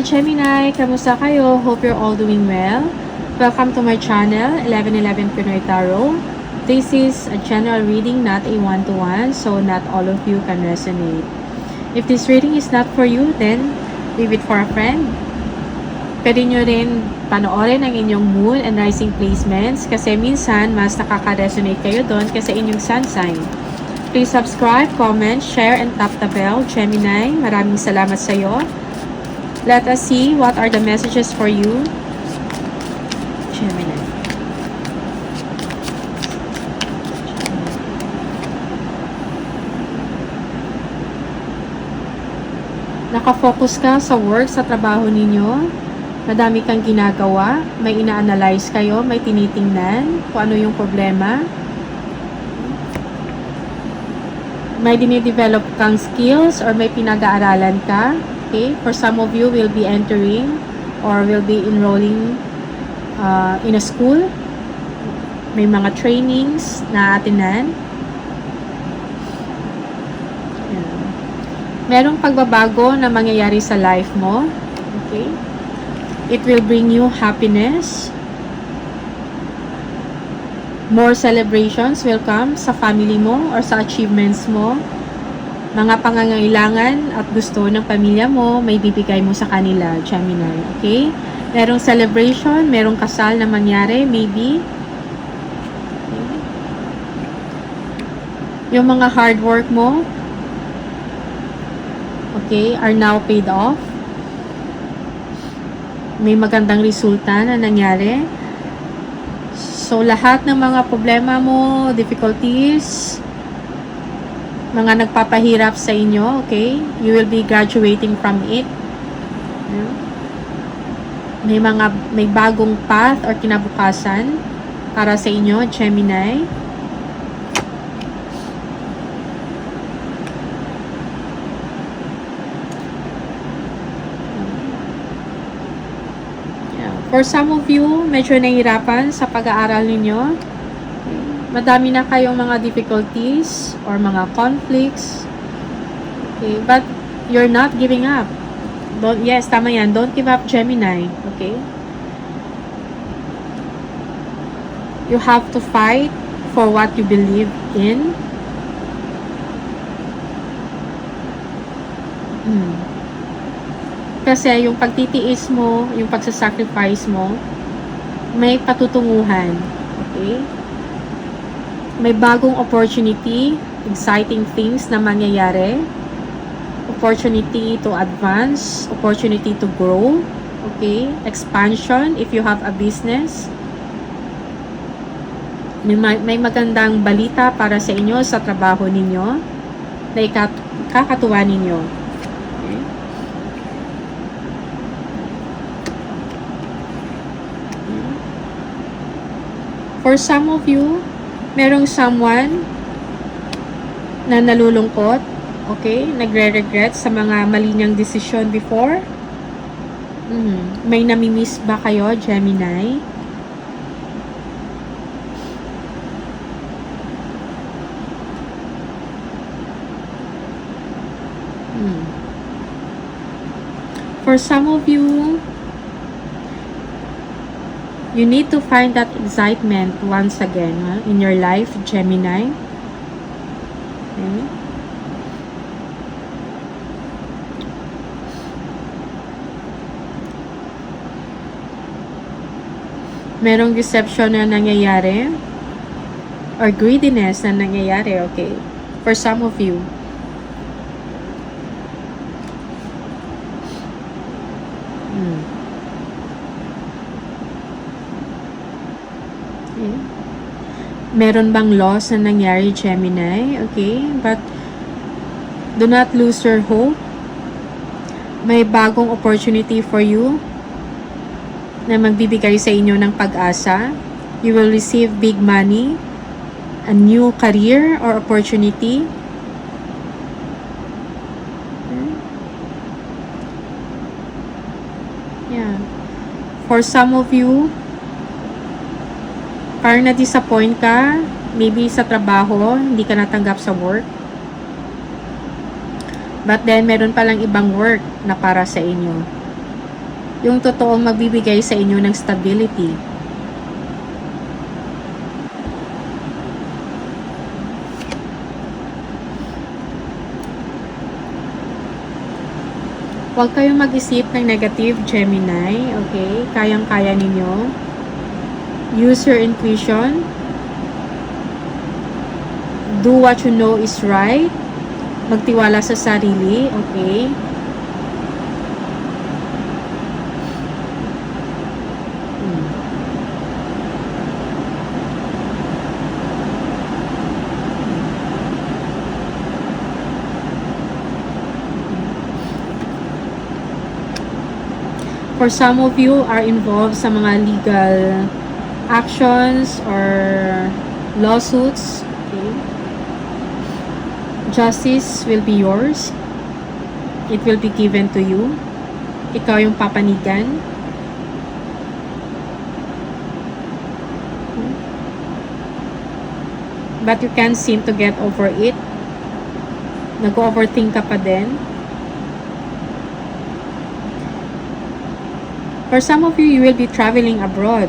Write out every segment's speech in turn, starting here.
Gemini! Kamusta kayo? Hope you're all doing well. Welcome to my channel, 1111 Pinoy Tarot. This is a general reading, not a one-to-one, so not all of you can resonate. If this reading is not for you, then leave it for a friend. Pwede nyo rin panoorin ang inyong moon and rising placements kasi minsan mas nakaka-resonate kayo doon kasi inyong sun sign. Please subscribe, comment, share, and tap the bell. Gemini, maraming salamat sa iyo. Let us see what are the messages for you, Gemini. Nakafocus ka sa work, sa trabaho ninyo. Madami kang ginagawa. May ina-analyze kayo, may tinitingnan kung ano yung problema. May dinidevelop kang skills or may pinag-aaralan ka. Okay? For some of you, will be entering or will be enrolling in a school. May mga trainings na atinan. Merong pagbabago na mangyayari sa life mo. Okay? It will bring you happiness. More celebrations will come sa family mo or sa achievements mo. Mga pangangailangan at gusto ng pamilya mo, may bibigay mo sa kanila, Gemini. Okay? Merong celebration, merong kasal na mangyari, maybe. Okay. Yung mga hard work mo, okay, are now paid off. May magandang resulta na nangyari. So, lahat ng mga problema mo, difficulties, mga nagpapahirap sa inyo, okay? You will be graduating from it. May bagong path or kinabukasan para sa inyo, Gemini. For some of you, medyo nahihirapan sa pag-aaral ninyo. Madami na kayong mga difficulties or mga conflicts. Okay, but you're not giving up. Yes, tama yan. Don't give up, Gemini. Okay? You have to fight for what you believe in. Kasi yung pagtitiis mo, yung pagsasacrifice mo, may patutunguhan. Okay? May bagong opportunity, exciting things na mangyayari. Opportunity to advance, opportunity to grow. Okay? Expansion if you have a business. May magandang balita para sa inyo sa trabaho ninyo na kakatuwa ninyo. Okay? For some of you, merong someone na nalulungkot, okay? Nagre-regret sa mga mali niyang desisyon before. May namimiss ba kayo, Gemini? For some of you, you need to find that excitement once again in your life, Gemini. Okay. Merong deception na nangyayari or greediness na nangyayari, okay? For some of you. Meron bang loss na nangyari, Gemini? Okay? But do not lose your hope. May bagong opportunity for you na magbibigay sa inyo ng pag-asa. You will receive big money, a new career or opportunity. Yeah. For some of you, parang na-disappoint ka, maybe sa trabaho, hindi ka natanggap sa work. But then, meron palang ibang work na para sa inyo. Yung totoong magbibigay sa inyo ng stability. Huwag kayong mag-isip ng negative, Gemini. Okay? Kayang-kaya ninyo. Use your intuition. Do what you know is right. Magtiwala sa sarili. Okay? For some of you are involved sa mga legal actions or lawsuits. Okay? Justice will be yours. It will be given to you. Ikaw yung papanigan. But you can't seem to get over it. Nag-overthink ka pa din. For some of you, you will be traveling abroad.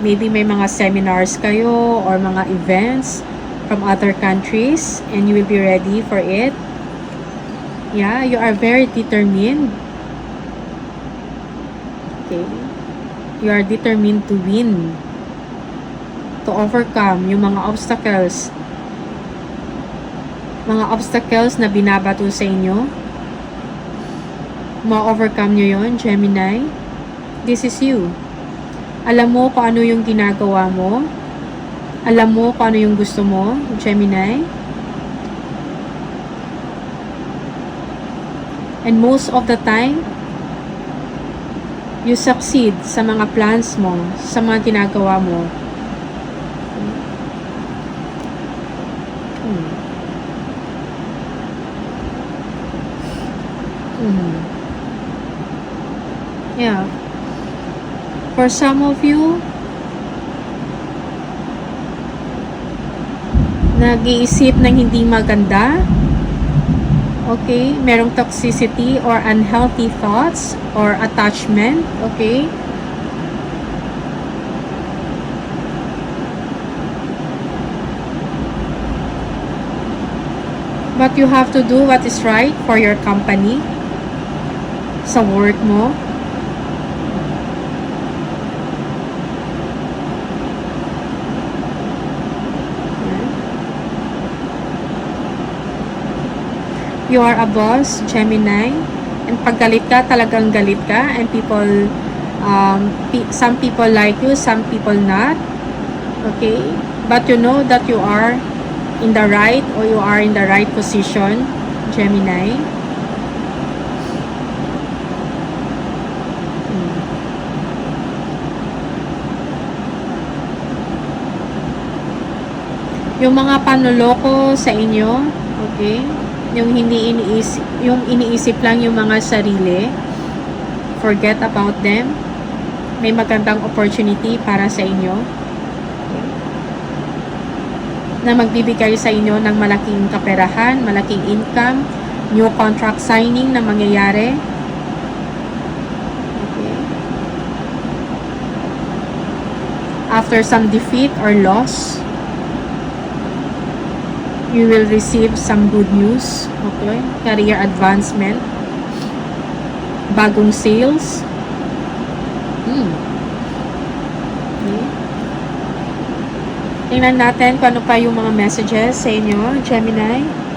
Maybe may mga seminars kayo or mga events from other countries and you will be ready for it. Yeah, you are very determined. Okay. You are determined to win. To overcome yung mga obstacles. Mga obstacles na binabato sa inyo. Ma-overcome nyo yun, Gemini. This is you. Alam mo kung ano yung ginagawa mo. Alam mo kung ano yung gusto mo, Gemini. And most of the time, you succeed sa mga plans mo, sa mga ginagawa mo. Yeah. For some of you, nag-iisip ng hindi maganda. Okay? Merong toxicity or unhealthy thoughts or attachment. Okay? But you have to do what is right for your company. Sa work mo. You are a boss, Gemini, and pag galit ka, talagang galit ka, and people, some people like you, some people not, okay? But you know that you are in the right, or you are in the right position, Gemini. Yung mga panloloko sa inyo, okay? Yung hindi iniisip lang yung mga sarili, forget about them. May magandang opportunity para sa inyo, okay? Na magbibigay sa inyo ng malaking kaperahan, malaking income, new contract signing na mangyayari. Okay. After some defeat or loss, you will receive some good news. Okay? Career advancement. Bagong sales. Okay. Tingnan natin kung ano pa yung mga messages sa inyo, Gemini.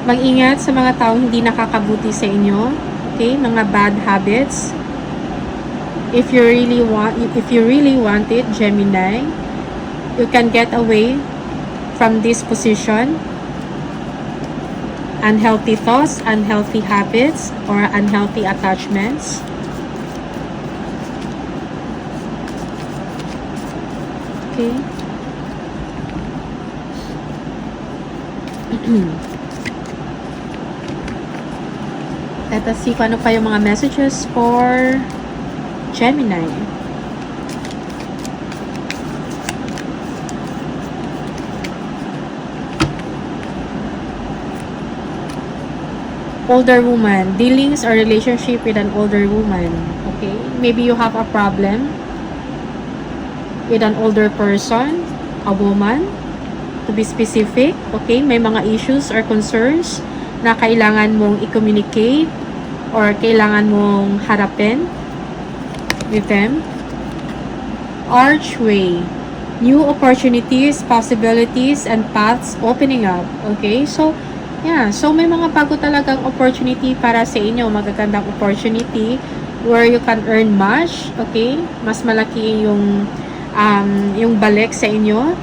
Mag-ingat sa mga taong hindi nakakabuti sa inyo. Okay? Mga bad habits. If you really want it, Gemini, you can get away from this position. Unhealthy thoughts, unhealthy habits, or unhealthy attachments. Okay? Let us see kung ano pa yung mga messages for Gemini. Older woman, dealings or relationship with an older woman. Okay, maybe you have a problem with an older person, a woman, to be specific. Okay, may mga issues or concerns na kailangan mong i-communicate or kailangan mong harapin with them. Archway, new opportunities, possibilities, and paths opening up. Okay, so yeah, so may mga bago talagang opportunity para sa inyo, magagandang opportunity where you can earn much. Okay, mas malaki yung balik sa inyo.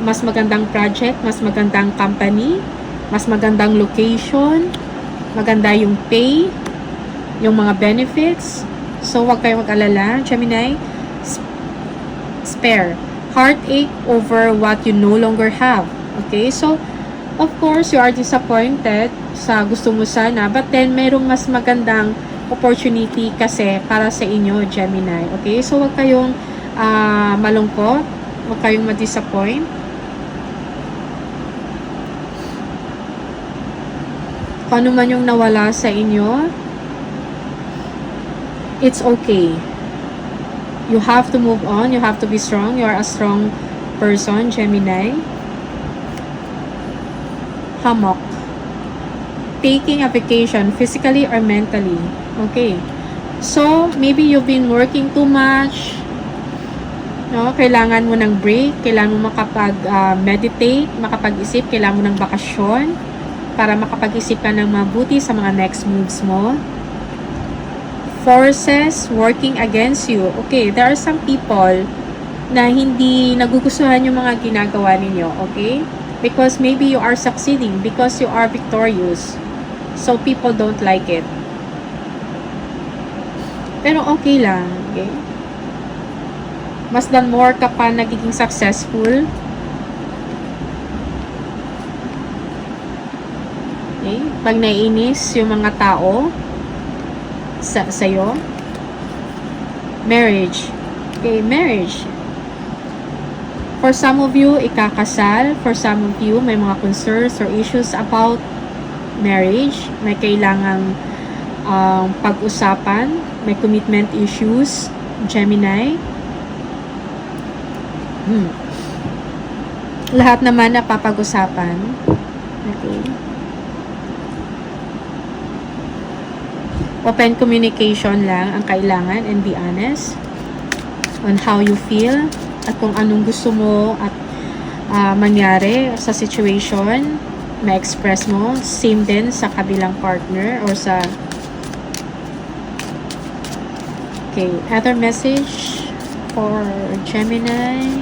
Mas magandang project, mas magandang company, mas magandang location, maganda yung pay, yung mga benefits. So, huwag kayong mag-alala, Gemini. Spare. Heartache over what you no longer have. Okay? So, of course, you are disappointed sa gusto mo sana, but then, merong mas magandang opportunity kasi para sa inyo, Gemini. Okay? So, huwag kayong malungkot. Huwag kayong ma-disappoint. Kung ano man yung nawala sa inyo, it's okay. You have to move on. You have to be strong. You are a strong person, Gemini. Hammock. Taking a vacation, physically or mentally. Okay. So, maybe you've been working too much. No, kailangan mo ng break, kailangan mo makapag-meditate, makapag-isip, kailangan mo ng bakasyon para makapag-isip ka ng mabuti sa mga next moves mo. Forces working against you. Okay, there are some people na hindi nagugustuhan yung mga ginagawa ninyo, okay? Because maybe you are succeeding, because you are victorious. So, people don't like it. Pero okay lang, okay? Mas than more ka pa nagiging successful. Okay? Pag naiinis yung mga tao sa'yo. Marriage. Okay, marriage. For some of you, ikakasal. For some of you, may mga concerns or issues about marriage. May kailangang pag-usapan. May commitment issues. Gemini. Lahat naman na papag-usapan. Okay. Open communication lang ang kailangan and be honest on how you feel at kung anong gusto mo at mangyari sa situation, ma-express mo. Same din sa kabilang partner or sa... Okay, other message for Gemini.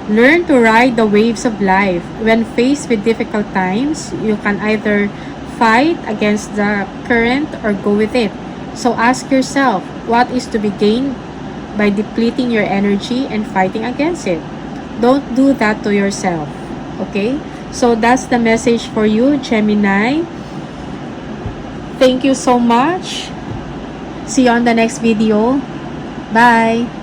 Learn to ride the waves of life. When faced with difficult times, you can either fight against the current or go with it. So ask yourself, what is to be gained by depleting your energy and fighting against it? Don't do that to yourself. Okay? So that's the message for you, Gemini. Thank you so much. See you on the next video. Bye!